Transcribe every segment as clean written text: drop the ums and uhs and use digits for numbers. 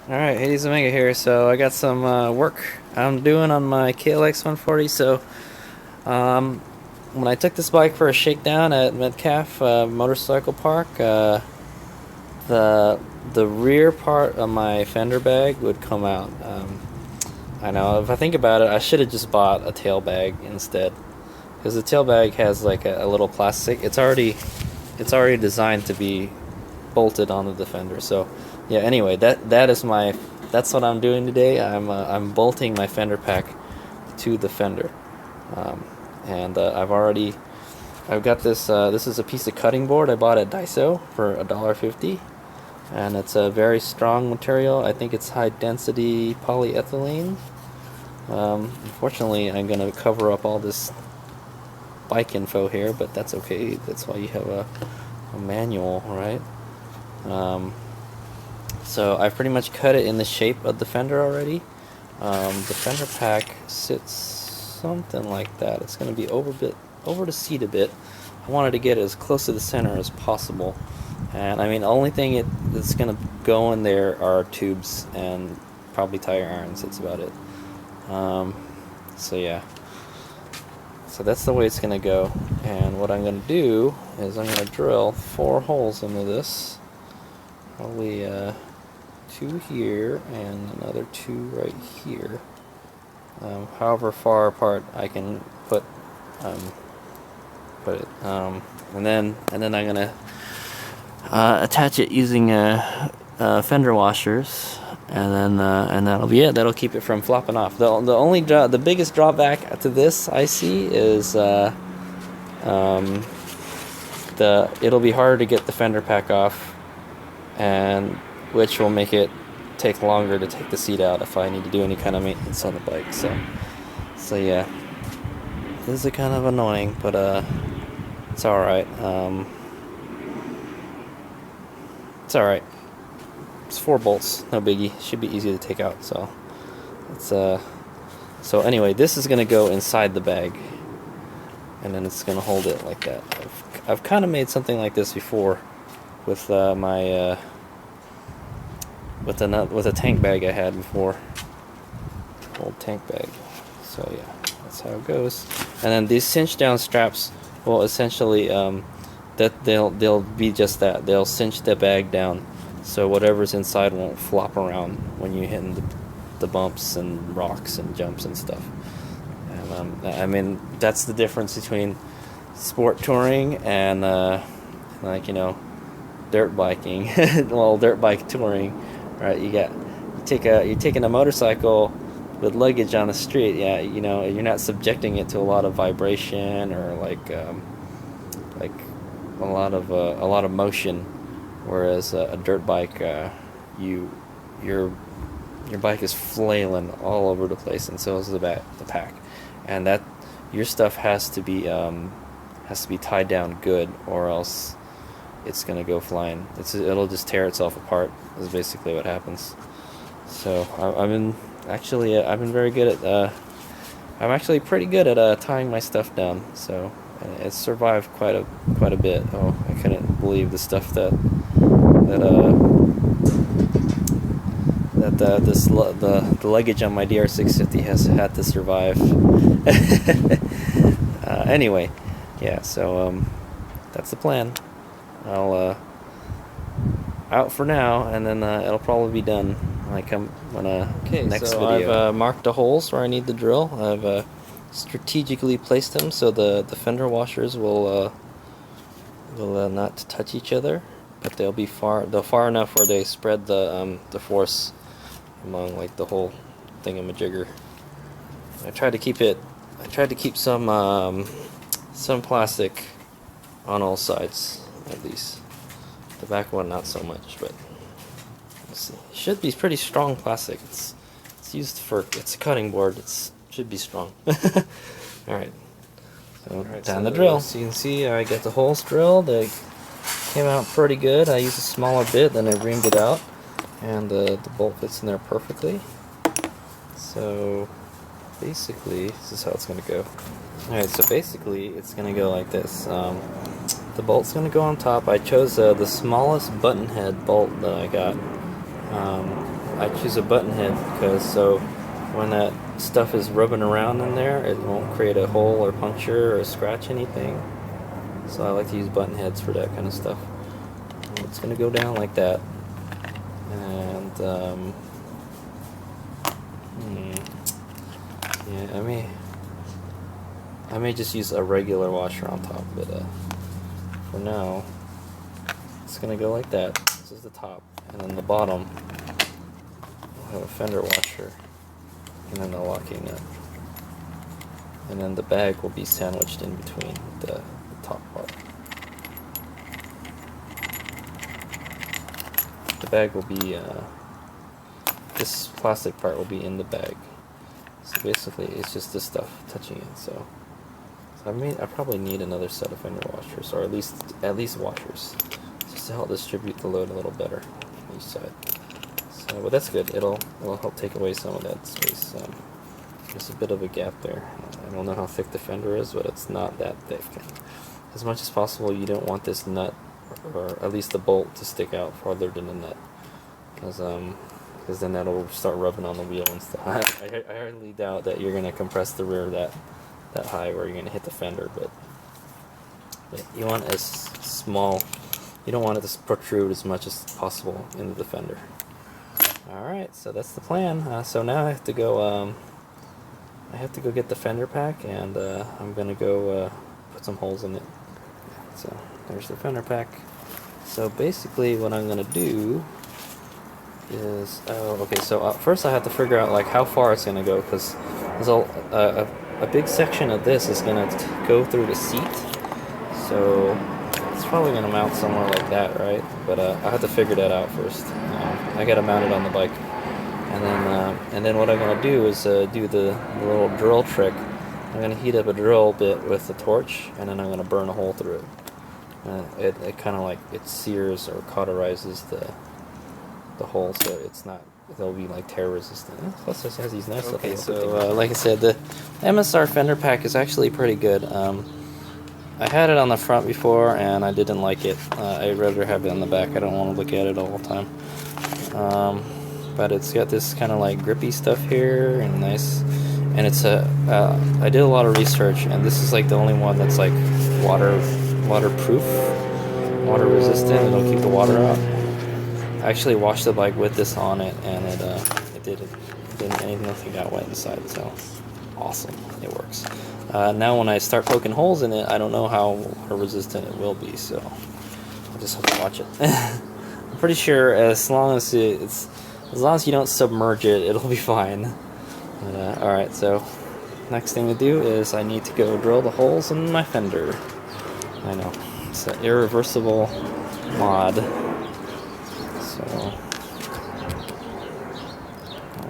Alright, HadesOmega here. So I got some work I'm doing on my KLX 140. So um, when I took this bike for a shakedown at Metcalf Motorcycle Park, the rear part of my fender bag would come out. I know, if I think about it, I should have just bought a tail bag instead, because the tail bag has like a little plastic. It's already designed to be bolted onto the fender. So yeah, anyway, that's what I'm doing today. I'm bolting my fender pack to the fender. And I've got this this is a piece of cutting board I bought at Diaso for $1.50, and it's a very strong material. I think it's high density polyethylene. Unfortunately, I'm gonna cover up all this bike info here, but that's okay. That's why you have a manual, right? So I've pretty much cut it in the shape of the fender already. The fender pack sits something like that. It's going to be over the seat a bit. I wanted to get it as close to the center as possible. And I mean, the only thing that's going to go in there are tubes and probably tire irons. That's about it. So yeah. So that's the way it's going to go. And what I'm going to do is I'm going to drill 4 holes into this. Probably 2 here and another 2 right here. However far apart I can put it. And then I'm gonna attach it using fender washers, and that'll be it. That'll keep it from flopping off. The biggest drawback to this I see is it'll be harder to get the fender pack off, and which will make it take longer to take the seat out if I need to do any kind of maintenance on the bike. So yeah, this is kind of annoying, but it's alright. It's alright. It's 4 bolts, no biggie. Should be easy to take out. So it's so anyway, this is gonna go inside the bag, and then it's gonna hold it like that. I've kind of made something like this before with my with a tank bag I had before, old tank bag. So yeah, that's how it goes. And then these cinch down straps will essentially that they'll be just that. They'll cinch the bag down, so whatever's inside won't flop around when you're hitting the bumps and rocks and jumps and stuff. And I mean, that's the difference between sport touring and like, you know, dirt biking. Well, dirt bike touring. Right, you're taking a motorcycle with luggage on the street. Yeah, you know, you're not subjecting it to a lot of vibration or like a lot of motion. Whereas a dirt bike, your bike is flailing all over the place, and so is the pack, and that your stuff has to be tied down good, or else it's gonna go flying. It'll just tear itself apart. Is basically what happens. So I've been very good at I'm actually pretty good at tying my stuff down. So it's survived quite a bit. Oh, I couldn't believe the stuff the luggage on my DR650 has had to survive. Anyway, yeah. So that's the plan. I'll out for now, and then it'll probably be done when I come next video. I've marked the holes where I need the drill. I've strategically placed them so the fender washers will not touch each other, but they'll far enough where they spread the force among like the whole thingamajigger. I tried to keep some plastic on all sides, at least. The back one not so much, but it should be pretty strong plastic. It's a cutting board. Should be strong. All right. So down the drill. As you can see, I got the holes drilled. They came out pretty good. I used a smaller bit, then I reamed it out, and the bolt fits in there perfectly. So basically, this is how it's going to go. Alright, so basically it's going to go like this. The bolt's going to go on top. I chose the smallest button head bolt that I got. I choose a button head because so when that stuff is rubbing around in there, it won't create a hole or puncture or scratch anything. So I like to use button heads for that kind of stuff. And it's going to go down like that. And yeah, I may just use a regular washer on top, but for now it's going to go like that. This is the top, and then the bottom will have a fender washer and then a locking nut, and then the bag will be sandwiched in between the top part. The bag will be this plastic part will be in the bag, so basically it's just this stuff touching it. So I probably need another set of fender washers, or at least washers, just to help distribute the load a little better on each side. So, but that's good. It'll help take away some of that space. There's a bit of a gap there. I don't know how thick the fender is, but it's not that thick. As much as possible, you don't want this nut, or at least the bolt, to stick out farther than the nut, because then that'll start rubbing on the wheel and stuff. I hardly doubt that you're gonna compress the rear that high where you're gonna hit the fender, but you want as small. You don't want it to protrude as much as possible into the fender. Alright, so that's the plan. So now I have to go get the fender pack, and I'm gonna go put some holes in it. So there's the fender pack. So basically what I'm gonna do is, so first I have to figure out like how far it's gonna go, because there's a big section of this is gonna go through the seat. So it's probably gonna mount somewhere like that, right? But I have to figure that out first. I gotta mount it on the bike, and then what I'm gonna do is do the little drill trick. I'm gonna heat up a drill bit with the torch, and then I'm gonna burn a hole through it. It kind of like it sears or cauterizes the hole, so it'll be like tear resistant. Plus it has these nice little. So like I said, the MSR Fender pack is actually pretty good. I had it on the front before and I didn't like it. I'd rather have it on the back. I don't want to look at it all the time. But it's got this kind of like grippy stuff here, and nice. And it's I did a lot of research, and this is like the only one that's like waterproof, water resistant. It'll keep the water out. I actually washed the bike with this on it, and nothing got wet inside. So awesome, it works. Now when I start poking holes in it, I don't know how water resistant it will be, so I'll just have to watch it. I'm pretty sure as long as you don't submerge it, it'll be fine. But, alright, so next thing to do is I need to go drill the holes in my fender. I know, it's an irreversible mod. So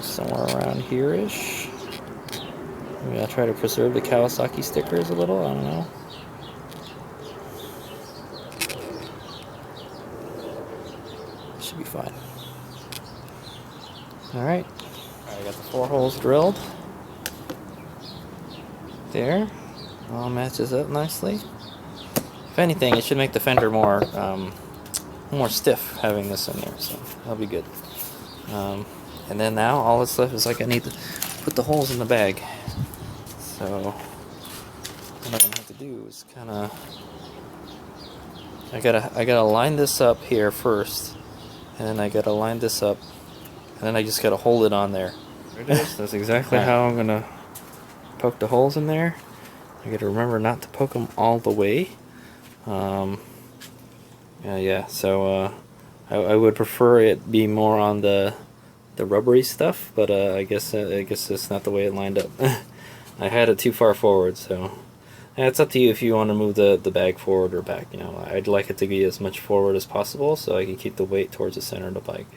somewhere around here-ish. Maybe I'll try to preserve the Kawasaki stickers a little, I don't know. Should be fine. Alright, I got the 4 holes drilled. There, all matches up nicely. If anything, it should make the fender more stiff having this in there, so that'll be good. And then now all that's left is like I need to put the holes in the bag. So what I'm gonna have to do is kind of I gotta line this up here first, and then I gotta line this up, and then I just gotta hold it on there. There it is. That's exactly how I'm gonna poke the holes in there. I gotta remember not to poke them all the way. Yeah. So I would prefer it be more on the rubbery stuff, but I guess that's not the way it lined up. I had it too far forward, so it's up to you if you want to move the bag forward or back. You know, I'd like it to be as much forward as possible so I can keep the weight towards the center of the bike.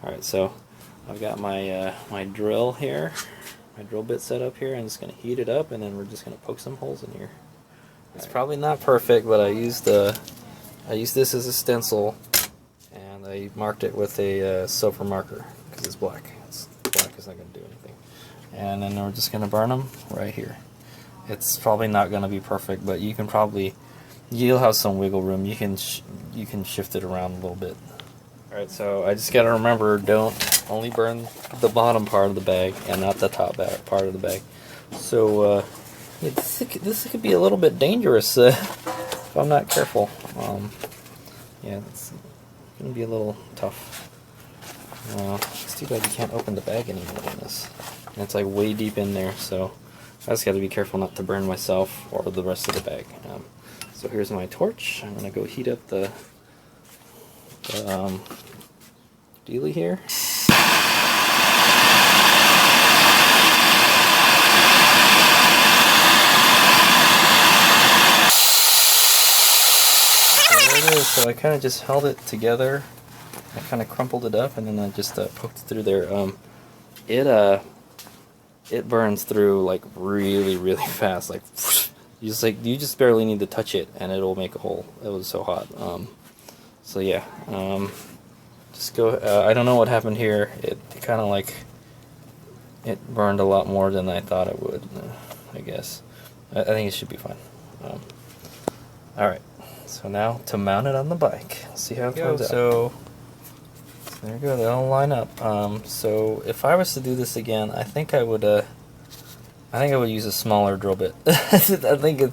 All right, so I've got my my drill here, my drill bit set up here. I'm just gonna heat it up, and then we're just gonna poke some holes in here. It's probably not perfect, but I used this as a stencil, and I marked it with a silver marker because it's black. Black is not going to do anything. And then we're just going to burn them right here. It's probably not going to be perfect, but you'll have some wiggle room. You can shift it around a little bit. All right, so I just got to remember, don't only burn the bottom part of the bag and not the top part of the bag. So yeah, this could be a little bit dangerous if I'm not careful. Yeah, it's gonna be a little tough. It's too bad you can't open the bag anymore in this. And it's like way deep in there, so I just got to be careful not to burn myself or the rest of the bag. So here's my torch. I'm gonna go heat up the dealie here. So I kind of just held it together. I kind of crumpled it up and then I just poked it through there. It burns through like really fast. Like you just barely need to touch it and it'll make a hole. It was so hot. So yeah, just go. I don't know what happened here. It kind of like it burned a lot more than I thought it would. I guess. I think it should be fine. All right. So now to mount it on the bike. See how it comes out. So there you go. They all line up. So if I was to do this again, I think I would use a smaller drill bit. I think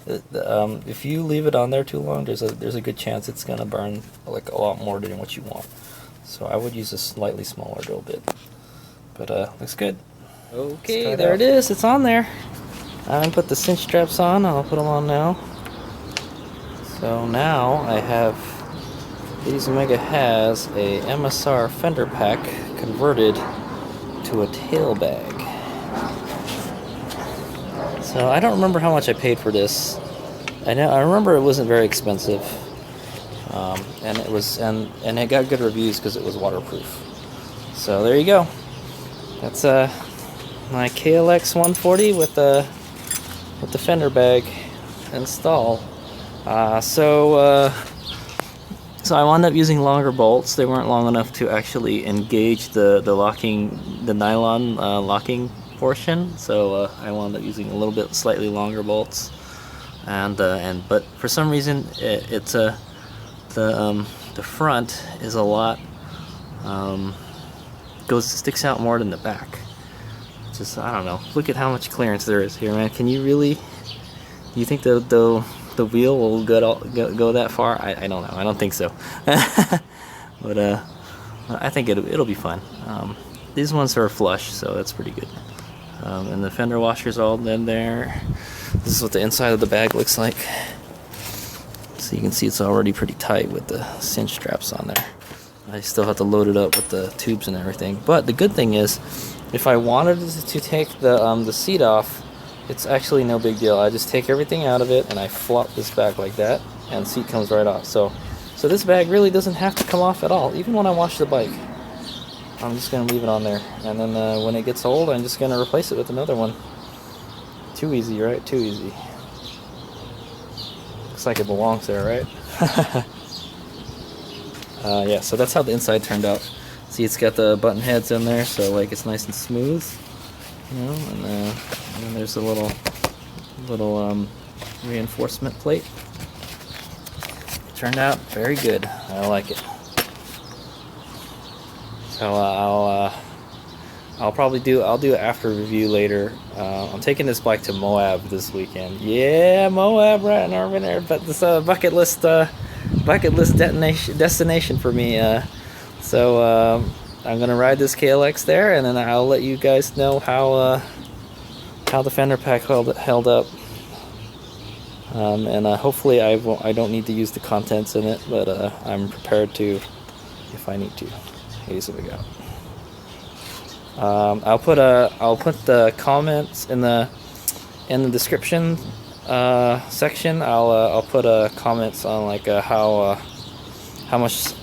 if you leave it on there too long, there's a good chance it's gonna burn like a lot more than what you want. So I would use a slightly smaller drill bit. But looks good. Okay, there it is. It's on there. I haven't put the cinch straps on. I'll put them on now. So now I have HadesOmega has a MSR Fender pack converted to a tail bag. So I don't remember how much I paid for this. I remember it wasn't very expensive, and it got good reviews because it was waterproof. So there you go. That's my KLX 140 with the Fender bag installed. So I wound up using longer bolts. They weren't long enough to actually engage the nylon locking portion. So I wound up using a little bit slightly longer bolts, but for some reason the front is a lot sticks out more than the back. Just I don't know. Look at how much clearance there is here, man. Can you really? You think the wheel will go that far? I don't know. I don't think so. But I think it'll be fun. These ones are flush, so that's pretty good. And the fender washer's all in there. This is what the inside of the bag looks like. So you can see it's already pretty tight with the cinch straps on there. I still have to load it up with the tubes and everything. But the good thing is, if I wanted to take the seat off, it's actually no big deal. I just take everything out of it and I flop this back like that, and the seat comes right off. So this bag really doesn't have to come off at all, even when I wash the bike. I'm just gonna leave it on there, and then when it gets old, I'm just gonna replace it with another one. Too easy, right? Too easy. Looks like it belongs there, right? Yeah. So that's how the inside turned out. See, it's got the button heads in there, so like it's nice and smooth. You know, and then there's a little reinforcement plate. It turned out very good. I like it. So I'll do an after review later. I'm taking this bike to Moab this weekend. Yeah, Moab, right over there. But this bucket list destination for me. So I'm gonna ride this KLX there, and then I'll let you guys know how the fender pack held up. And hopefully I don't need to use the contents in it, but I'm prepared to if I need to. HadesOmega. I'll put the comments in the description section. I'll put comments on like how much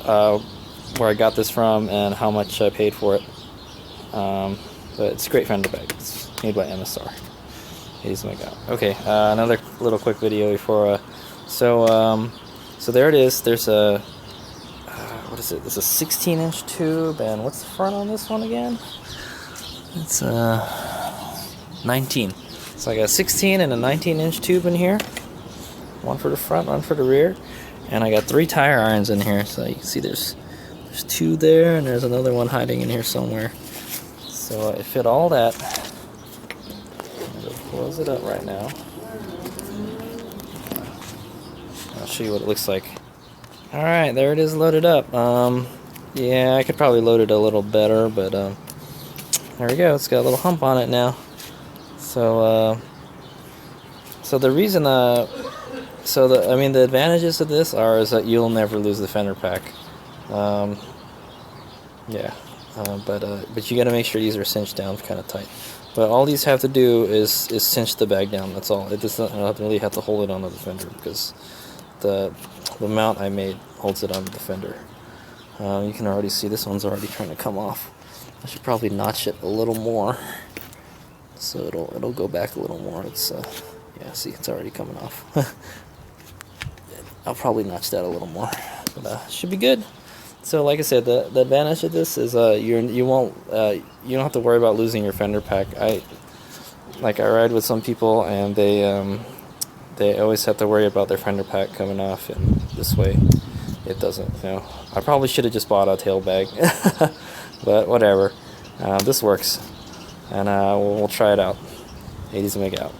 where I got this from and how much I paid for it. But it's a great fender bag. It's made by MSR. HadesOmega. Okay, another little quick video before. So there it is. There's a what is it? There's a 16-inch tube, and what's the front on this one again? It's 19. So I got a 16 and a 19-inch tube in here. One for the front, one for the rear, and I got 3 tire irons in here. So you can see there's There's 2 there, and there's another one hiding in here somewhere. So it fit all that. I'm going to close it up right now. I'll show you what it looks like. Alright, there it is loaded up. Yeah, I could probably load it a little better, but there we go. It's got a little hump on it now. So the reason, the advantages of this is that you'll never lose the fender pack. Yeah, but you got to make sure these are cinched down kind of tight. But all these have to do is cinch the bag down. That's all. It doesn't really have to hold it onto the fender, because the mount I made holds it onto the fender. You can already see this one's already trying to come off. I should probably notch it a little more, so it'll go back a little more. It's yeah, see, it's already coming off. I'll probably notch that a little more, but should be good. So like I said, the advantage of this is you don't have to worry about losing your fender pack. I ride with some people, and they always have to worry about their fender pack coming off, and this way it doesn't. I probably should have just bought a tail bag, but whatever. This works, and we'll try it out. HadesOmega out.